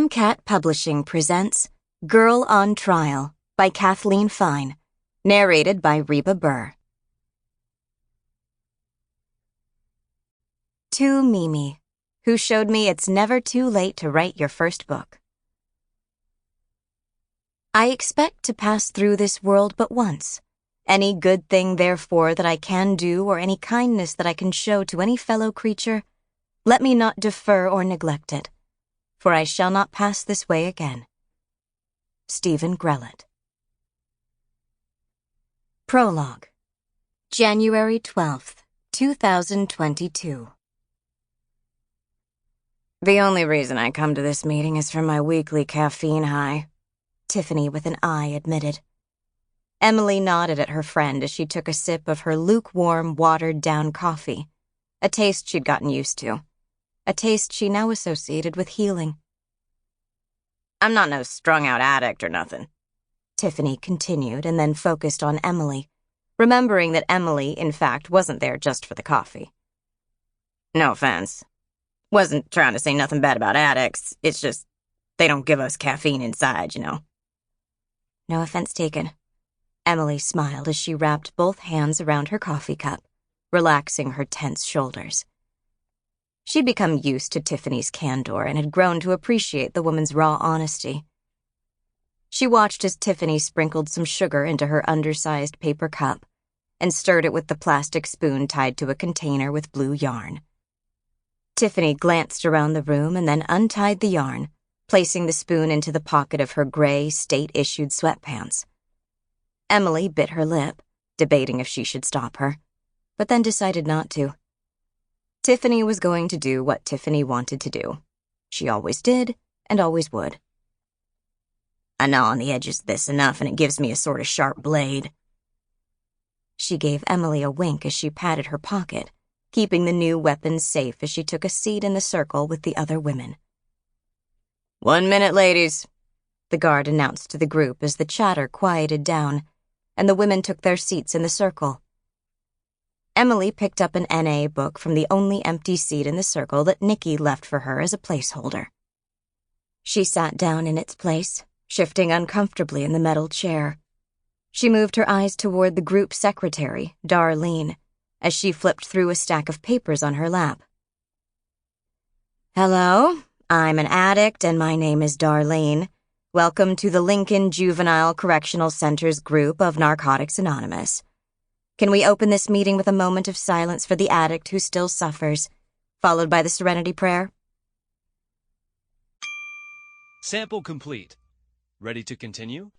Samcat Publishing presents Girl on Trial by Kathleen Fine, narrated by Reba Buhr. To Mimi, who showed me it's never too late to write your first book. I expect to pass through this world but once. Any good thing, therefore, that I can do or any kindness that I can show to any fellow creature, let me not defer or neglect it, for I shall not pass this way again. Stephen Grellet. Prologue. January 12th, 2022. The only reason I come to this meeting is for my weekly caffeine high, Tiffany with an eye admitted. Emily nodded at her friend as she took a sip of her lukewarm, watered-down coffee, a taste she'd gotten used to, a taste she now associated with healing. I'm not no strung-out addict or nothing, Tiffany continued and then focused on Emily, remembering that Emily, in fact, wasn't there just for the coffee. No offense. Wasn't trying to say nothing bad about addicts. It's just, they don't give us caffeine inside, you know. No offense taken. Emily smiled as she wrapped both hands around her coffee cup, relaxing her tense shoulders. She'd become used to Tiffany's candor and had grown to appreciate the woman's raw honesty. She watched as Tiffany sprinkled some sugar into her undersized paper cup and stirred it with the plastic spoon tied to a container with blue yarn. Tiffany glanced around the room and then untied the yarn, placing the spoon into the pocket of her gray, state-issued sweatpants. Emily bit her lip, debating if she should stop her, but then decided not to. Tiffany was going to do what Tiffany wanted to do. She always did, and always would. I gnaw on the edges of this enough, and it gives me a sort of sharp blade. She gave Emily a wink as she patted her pocket, keeping the new weapons safe as she took a seat in the circle with the other women. 1 minute, ladies, the guard announced to the group as the chatter quieted down, and the women took their seats in the circle. Emily picked up an NA book from the only empty seat in the circle that Nikki left for her as a placeholder. She sat down in its place, shifting uncomfortably in the metal chair. She moved her eyes toward the group secretary, Darlene, as she flipped through a stack of papers on her lap. Hello, I'm an addict and my name is Darlene. Welcome to the Lincoln Juvenile Correctional Center's group of Narcotics Anonymous. Can we open this meeting with a moment of silence for the addict who still suffers, followed by the Serenity Prayer? Sample complete. Ready to continue?